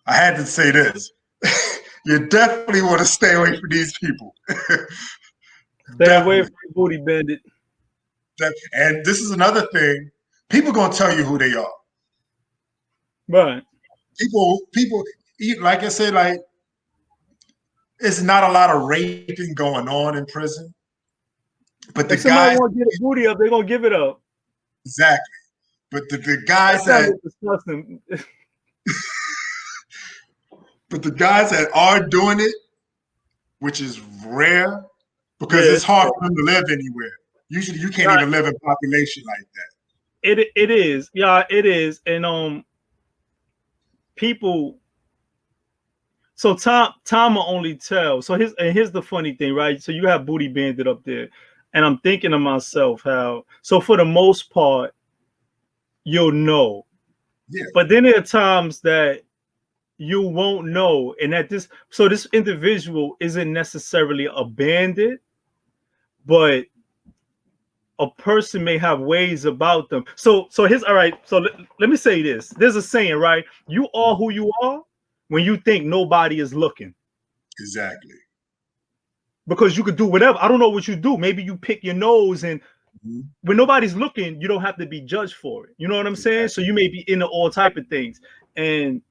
I had to say this. You definitely want to stay away from these people. Stay away from the booty bandit. And this is another thing. People gonna tell you who they are. Right. People, like I said, like it's not a lot of raping going on in prison. But the if somebody guys want to get a booty up, they're gonna give it up. Exactly. But the guys that disgusting. But the guys that are doing it, which is rare, because it's hard for them to live anywhere. Usually you can't even live in population like that. It is. Yeah, it is. And people, so time will only tell. So here's the funny thing, right? So you have Booty Bandit up there, and I'm thinking to myself how, so for the most part, you'll know. Yeah. But then there are times that you won't know, and that this individual isn't necessarily a bandit, but a person may have ways about them. So here's all right. So let me say this. There's a saying, right? You are who you are when you think nobody is looking. Exactly. Because you could do whatever. I don't know what you do. Maybe you pick your nose, and when nobody's looking, you don't have to be judged for it. You know what I'm saying? So you may be into all type of things. And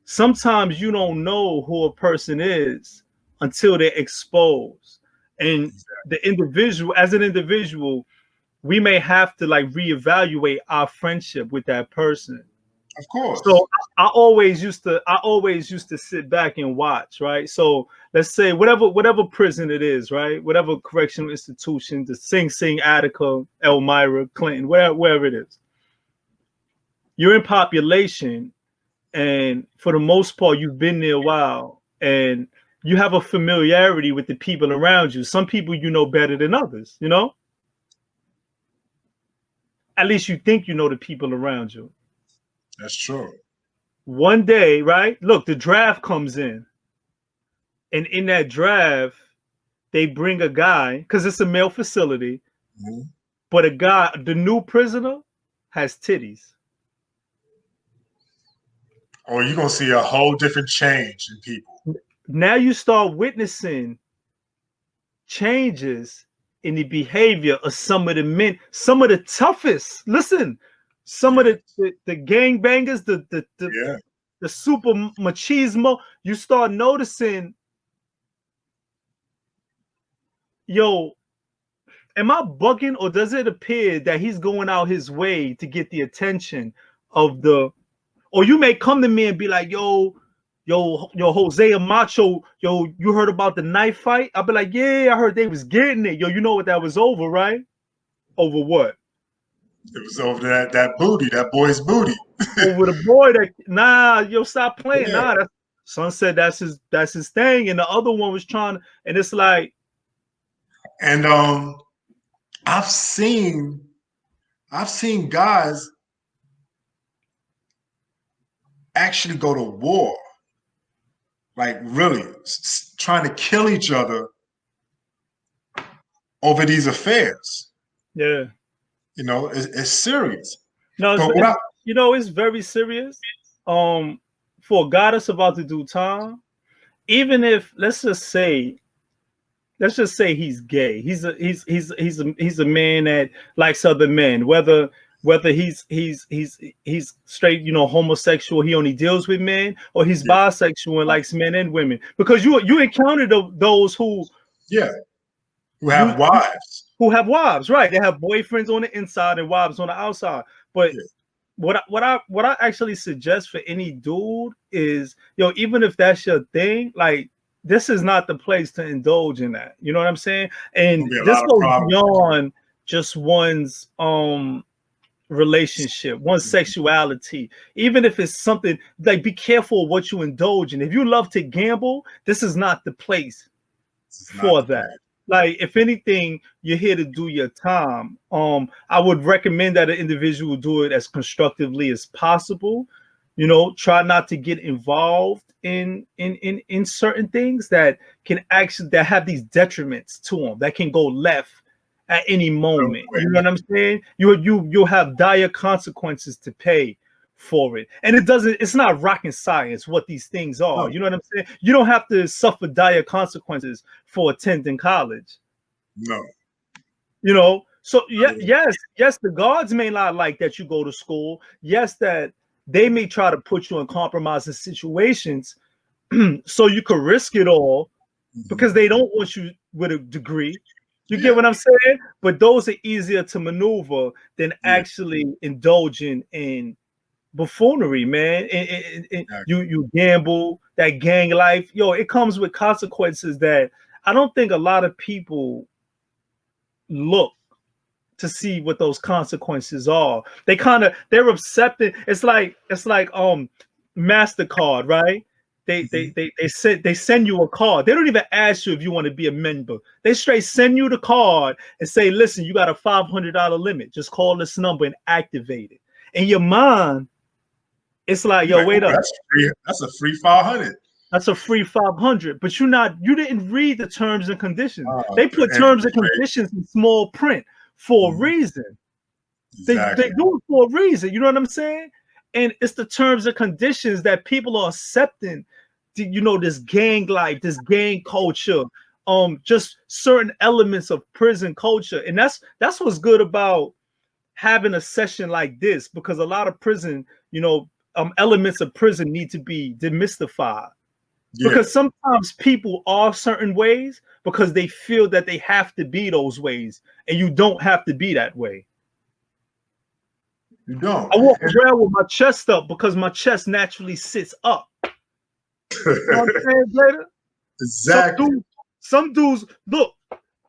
sometimes you don't know who a person is until they're exposed. And the individual, as an individual, we may have to like reevaluate our friendship with that person. Of course. So I always used to sit back and watch, right? So let's say whatever prison it is, right? Whatever correctional institution, the Sing Sing, Attica, Elmira, Clinton, wherever it is. You're in population, and for the most part, you've been there a while, and you have a familiarity with the people around you. Some people you know better than others, you know? At least you think you know the people around you. That's true. One day, right? Look, the draft comes in. And in that draft, they bring a guy, because it's a male facility, but a guy, the new prisoner, has titties. Or you're going to see a whole different change in people. Now you start witnessing changes in the behavior of some of the men, some of the toughest. Listen, some of the gangbangers, the super machismo. You start noticing, yo, am I bugging, or does it appear that he's going out his way to get the attention of the? Or you may come to me and be like, yo, Jose Macho, yo, you heard about the knife fight? I'll be like, yeah, I heard they was getting it. Yo, you know what that was over, right? Over what? It was over that booty, that boy's booty. Over the boy that, yo, stop playing. Yeah. Nah, son said that's his thing. And the other one was trying, and it's like. And I've seen guys actually go to war, like really trying to kill each other over these affairs. Yeah, you know, it's serious. No, it's very serious. For a guy that's about to do time, even if let's just say he's gay, he's a man that likes other men, whether he's straight, you know, homosexual, he only deals with men, or he's bisexual and likes men and women. Because you encounter those who have wives. Who have wives, right? They have boyfriends on the inside and wives on the outside. But what I actually suggest for any dude is, even if that's your thing, like, this is not the place to indulge in that. You know what I'm saying? And this goes beyond just one's relationship, one's sexuality. Even if it's something like, be careful what you indulge in. If you love to gamble, this is not the place for that. Like, if anything, you're here to do your time. I would recommend that an individual do it as constructively as possible. You know, try not to get involved in certain things that have these detriments to them, that can go left at any moment. You know what I'm saying? You'll have dire consequences to pay for it. And it's not rocket science what these things are. You know what I'm saying? You don't have to suffer dire consequences for attending college. No. You know, so yes, the guards may not like that you go to school. Yes, that they may try to put you in compromising situations so you could risk it all because they don't want you with a degree. You get what I'm saying? But those are easier to maneuver than actually indulging in buffoonery, man. And you gamble, that gang life. Yo, it comes with consequences that I don't think a lot of people look to see what those consequences are. They're accepting. It's like MasterCard, right? They send you a card. They don't even ask you if you want to be a member. They straight send you the card and say, listen, you got a $500 limit. Just call this number and activate it. In your mind, it's like, yo, wait up. That's a free 500. That's a free 500. But you didn't read the terms and conditions. They put terms and conditions in small print for a reason. Exactly. They do it for a reason. You know what I'm saying? And it's the terms and conditions that people are accepting. You know, this gang life, this gang culture, just certain elements of prison culture. And that's what's good about having a session like this, because a lot of prison, you know, elements of prison need to be demystified. Because sometimes people are certain ways because they feel that they have to be those ways, and you don't have to be that way. You don't. I walk around with my chest up because my chest naturally sits up. You know what I'm saying, Blader? Exactly. Some dudes look.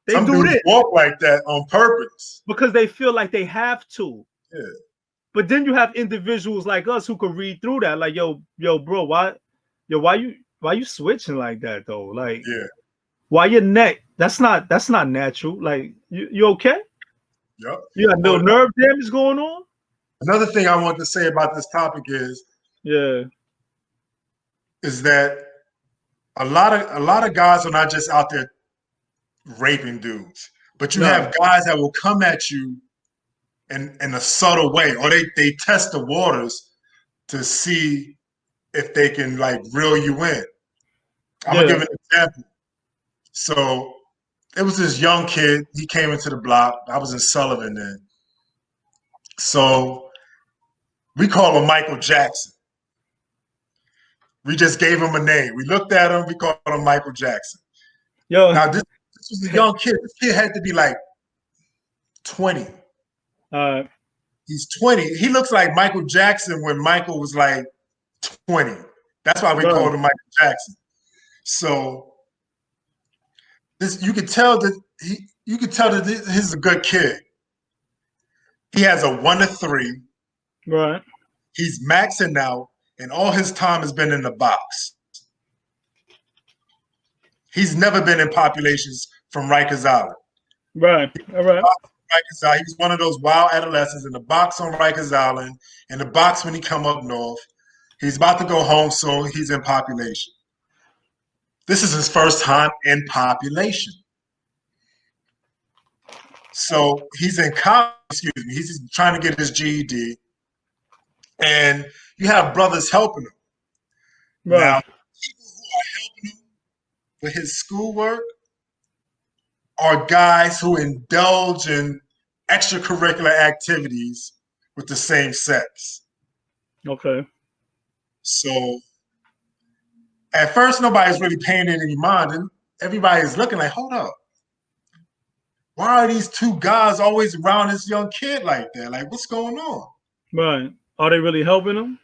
Some dudes walk like that on purpose because they feel like they have to. Yeah. But then you have individuals like us who can read through that, like, yo, bro, why you switching like that though? Like, why your neck? That's not natural. Like, you okay? Yep. You got no nerve damage going on. Another thing I want to say about this topic is that a lot of guys are not just out there raping dudes, but you have guys that will come at you in a subtle way, or they test the waters to see if they can like reel you in. I'm gonna give an example. So it was this young kid. He came into the block. I was in Sullivan then. So we call him Michael Jackson. We just gave him a name. We looked at him. We called him Michael Jackson. Yo, now this was a young kid. This kid had to be like 20. He's 20. He looks like Michael Jackson when Michael was like 20. That's why we called him Michael Jackson. So this, you could tell that he's a good kid. He has a 1 to 3. Right. He's maxing out, and all his time has been in the box. He's never been in populations from Rikers Island. Right. All right. He was one of those wild adolescents in the box on Rikers Island, in the box when he come up north. He's about to go home, so he's in population. This is his first time in population. So he's in college, he's trying to get his GED. And you have brothers helping him. Right. Now, people who are helping him with his schoolwork are guys who indulge in extracurricular activities with the same sex. Okay. So at first, nobody's really paying it any mind, and everybody's looking like, hold up. Why are these two guys always around this young kid like that? Like, what's going on? Right. Are they really helping him?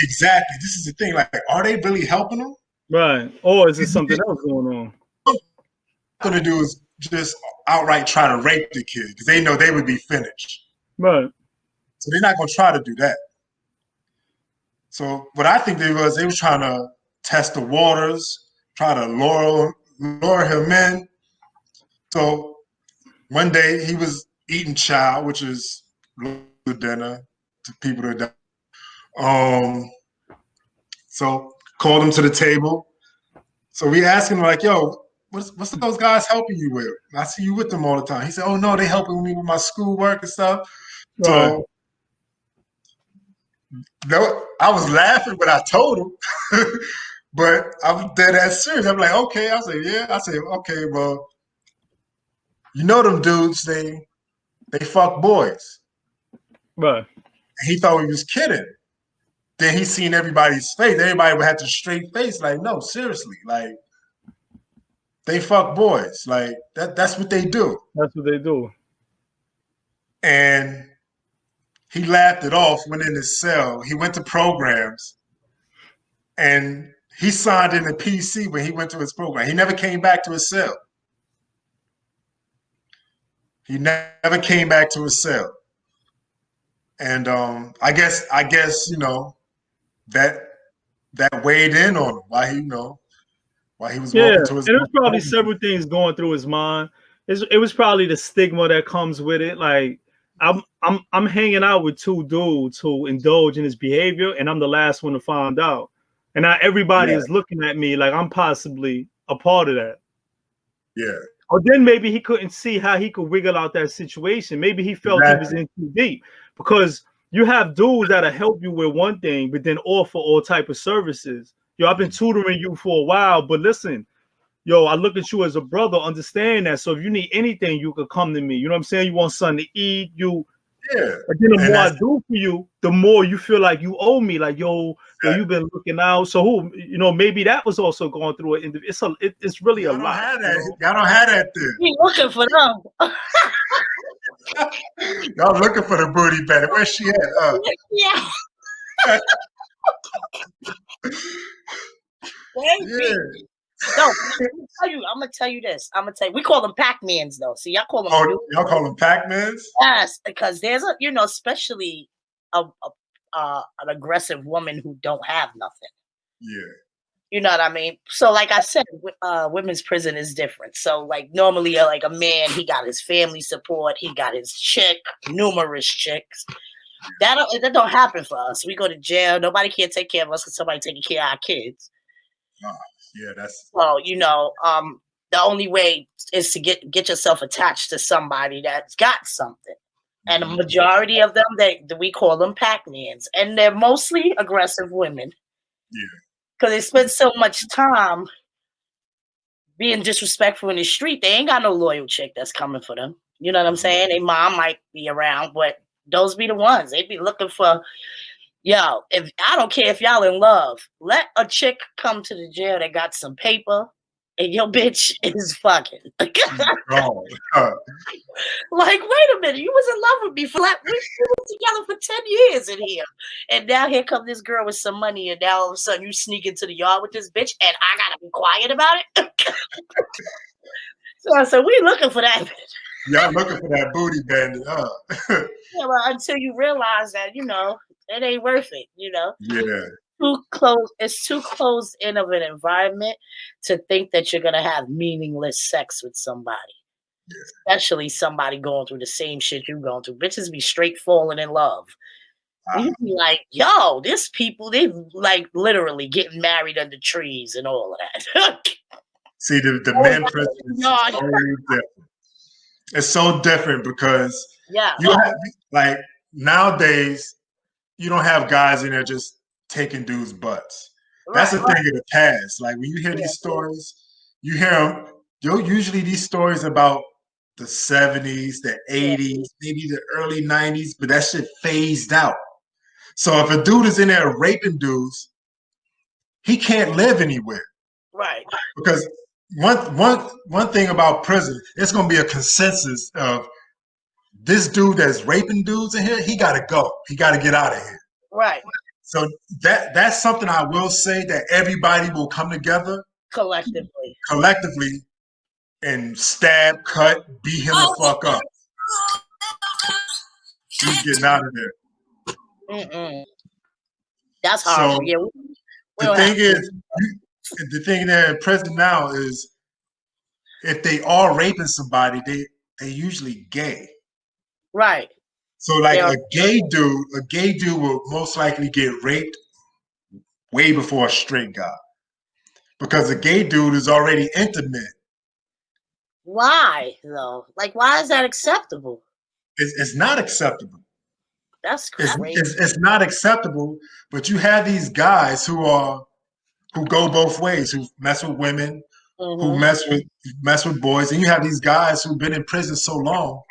Exactly. This is the thing. Like, are they really helping him? Right. Or is it something else going on? What they're going to do is just outright try to rape the kid because they know they would be finished. Right. So they're not going to try to do that. So what I think they were trying to test the waters, try to lure him in. So one day he was eating chow, which is dinner to people that so called him to the table. So we asked him like, yo, what's those guys helping you with? I see you with them all the time. He said, oh no, they helping me with my schoolwork and stuff. Right. So No, I was laughing when I told him, but I'm dead ass serious. I'm like, okay. I said, yeah. I said, okay, well, you know them dudes, they fuck boys. Right. And he thought he was kidding. Then he seen everybody's face. Everybody would have the straight face, like, no, seriously, like they fuck boys. Like that's what they do. That's what they do. And he laughed it off, went in his cell. He went to programs and he signed in a PC when he went to his program. He never came back to his cell. He never came back to his cell. And I guess you know that weighed in on him while he was walking to his. And there's probably several things going through his mind. It was probably the stigma that comes with it. Like I'm hanging out with two dudes who indulge in his behavior, and I'm the last one to find out. And now everybody is looking at me like I'm possibly a part of that. Yeah. Or then maybe he couldn't see how he could wiggle out that situation. Maybe he felt he was in too deep, because you have dudes that'll help you with one thing, but then offer all type of services. Yo, I've been tutoring you for a while, but listen, yo, I look at you as a brother, understand that. So if you need anything, you could come to me. You know what I'm saying? You want something to eat, and then the more I do for you, the more you feel like you owe me. Like, yo, you've been looking out. So who, maybe that was also going through it. It's really a lot. Y'all don't have that thing. We looking for them. Y'all looking for the booty Bandit. Where's she at? Yeah. No, I'm gonna tell you this. We call them Pac-Mans though. See, y'all call them. Oh, y'all call them Pac-Mans? Yes, because there's especially an aggressive woman who don't have nothing. Yeah. You know what I mean? So, like I said, women's prison is different. So, like normally, like a man, he got his family support, he got his chick, numerous chicks. That don't happen for us. We go to jail. Nobody can take care of us because somebody taking care of our kids. Yeah, that's well, the only way is to get yourself attached to somebody that's got something. And the majority of them, we call them Pac-Mans, and they're mostly aggressive women. Yeah, because they spend so much time being disrespectful in the street. They ain't got no loyal chick that's coming for them. You know what I'm saying? Their mom might be around, but those be the ones. They be looking for. Yo, if I don't care if y'all in love, let a chick come to the jail that got some paper and your bitch is fucking. Like, wait a minute, you was in love with me we were together for 10 years in here. And now here come this girl with some money, and now all of a sudden you sneak into the yard with this bitch and I gotta be quiet about it. So we looking for that bitch. Y'all looking for that booty Bandit, huh? Yeah, well, until you realize that, it ain't worth it, Yeah. It's too closed in of an environment to think that you're gonna have meaningless sex with somebody. Yeah. Especially somebody going through the same shit you're going through. Bitches be straight falling in love. You be like, yo, these people, they like literally getting married under trees and all of that. See, the men prison is so different. It's so different because you have, like, nowadays you don't have guys in there just taking dudes' butts. That's a thing of the past. Like when you hear these stories, you hear them. Usually these stories about the 70s, the 80s, maybe the early 90s, but that shit phased out. So if a dude is in there raping dudes, he can't live anywhere. Right. Because one thing about prison, it's gonna be a consensus of this dude that's raping dudes in here, he gotta go. He gotta get out of here. Right. So that's something I will say, that everybody will come together collectively and stab, cut, beat him the fuck up. He's getting out of there. That's hard. So the thing there in prison now is, if they are raping somebody, they usually gay. Right. So like a gay dude will most likely get raped way before a straight guy, because a gay dude is already intimate. Why though? Like, why is that acceptable? It's not acceptable. That's crazy. It's not acceptable. But you have these guys who go both ways, who mess with women, who mess with boys, and you have these guys who've been in prison so long,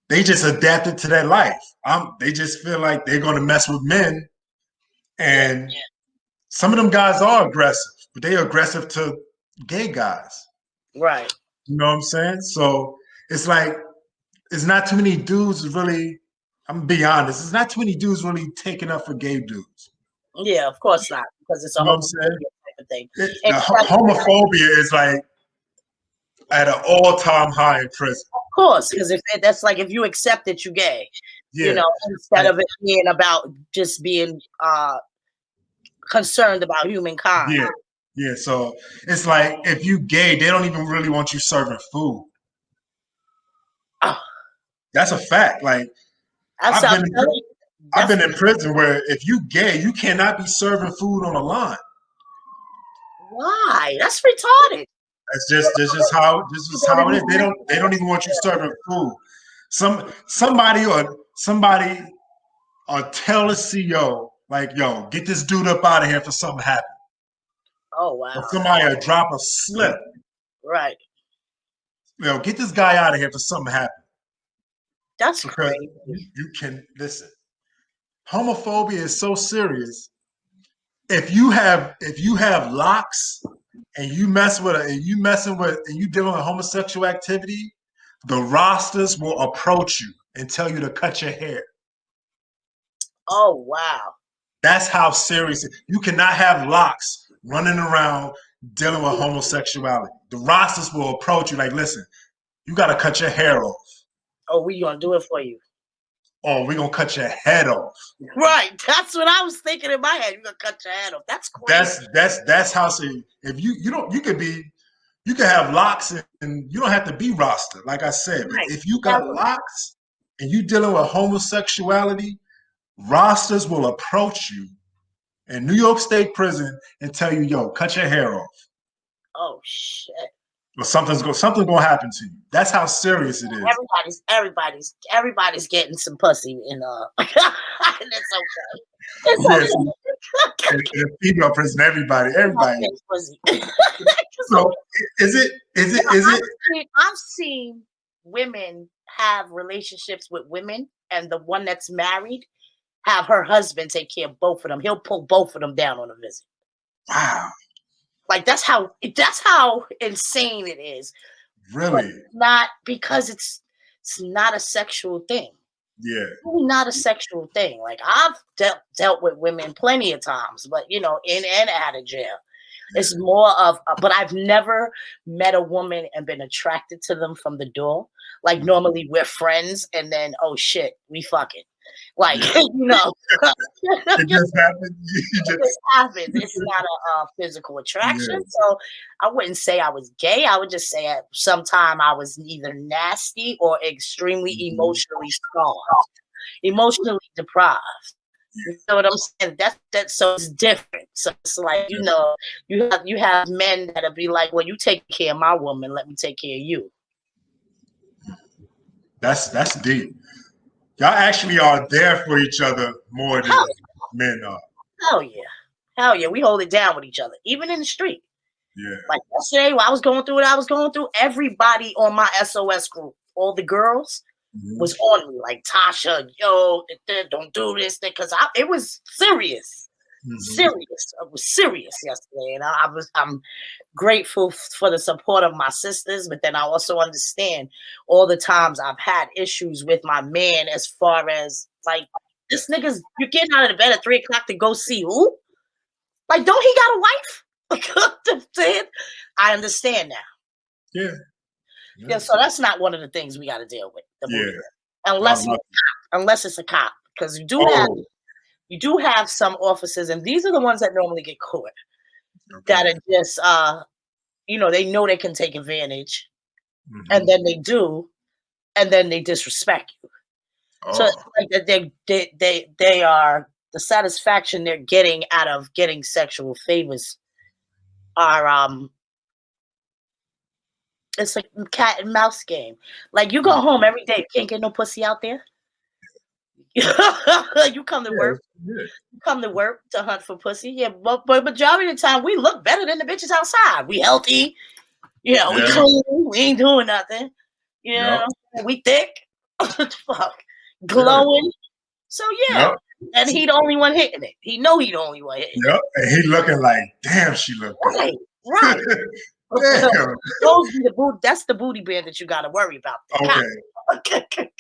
they just adapted to their life. They just feel like they're going to mess with men, and some of them guys are aggressive, but they're aggressive to gay guys. Right. You know what I'm saying? So it's like, it's not too many dudes really, I'm going to be honest, it's not too many dudes really taking up for gay dudes. Yeah, of course not, because it's a homophobia type of thing. Homophobia is like at an all-time high in prison. Of course, because that's like, if you accept it, you gay. Yeah. You know, instead of it being about just being concerned about humankind. Yeah. Yeah, so it's like, if you gay, they don't even really want you serving food. Oh. That's a fact. Like, I've been in prison where if you gay, you cannot be serving food on the line. Why? That's retarded. That's just how it is. They don't even want you serving food. Somebody or tell the CEO, like, yo, get this dude up out of here for something happened. Oh wow. Or somebody will drop a slip. Right. Yo, get this guy out of here for something happened. That's crazy. You can listen. Homophobia is so serious. If you have locks and you dealing with homosexual activity, the rosters will approach you and tell you to cut your hair. Oh wow. That's how serious it is. You cannot have locks running around dealing with homosexuality. The rosters will approach you like, listen, you got to cut your hair off. Oh, we gonna do it for you. Oh, we gonna cut your head off. Right. That's what I was thinking in my head. You're gonna cut your head off. That's crazy. That's how serious. If you could have locks and you don't have to be rostered, like I said. Right. But if you got locks and you dealing with homosexuality, rosters will approach you in New York State prison and tell you, yo, cut your hair off. Oh shit. Or something's gonna happen to you. That's how serious it is. Everybody's getting some pussy and it's okay. It's okay. In a female prison, everybody. So is it? I've seen women have relationships with women, and the one that's married have her husband take care of both of them. He'll pull both of them down on a visit. Wow. Like that's how insane it is. Really? But not because it's not a sexual thing. Yeah. It's really not a sexual thing. Like I've dealt with women plenty of times, but in and out of jail. Yeah. It's more of, but I've never met a woman and been attracted to them from the door. Like normally we're friends, and then oh shit, we fucking. Like, it just happened. It just happened. It's not a physical attraction. Yeah. So I wouldn't say I was gay. I would just say at some time I was either nasty or extremely emotionally scarred, emotionally deprived. You know what I'm saying? That's so it's different. So it's like, you have men that'll be like, well, you take care of my woman, let me take care of you. That's deep. Y'all actually are there for each other more than men are. Hell yeah. We hold it down with each other, even in the street. Yeah. Like yesterday, when I was going through what I was going through, everybody on my SOS group, all the girls, was on me. Like, Tasha, yo, don't do this, because it was serious. Serious. It was serious yesterday, and I'm grateful for the support of my sisters, but then I also understand all the times I've had issues with my man, as far as like, this nigga's, you're getting out of the bed at 3:00 to go see who? Like, don't he got a wife? I understand now. Yeah, so that's not one of the things we got to deal with. Unless it's a cop, because you do have some officers, and these are the ones that normally get caught, that are just, they know they can take advantage, and then they do, and then they disrespect you. So it's like they are, the satisfaction they're getting out of getting sexual favors are, it's like a cat and mouse game. Like, you go home every day, you can't get no pussy out there. You come to work. You come to work to hunt for pussy. Yeah, but majority of the time we look better than the bitches outside. We healthy. You know, we clean. We ain't doing nothing. You know, we thick. Fuck. Glowing. So yeah. And he the only one hitting it. He know he the only one hitting it. And he looking like, damn, she look good. Right. Damn. That's the booty band that you got to worry about. Okay.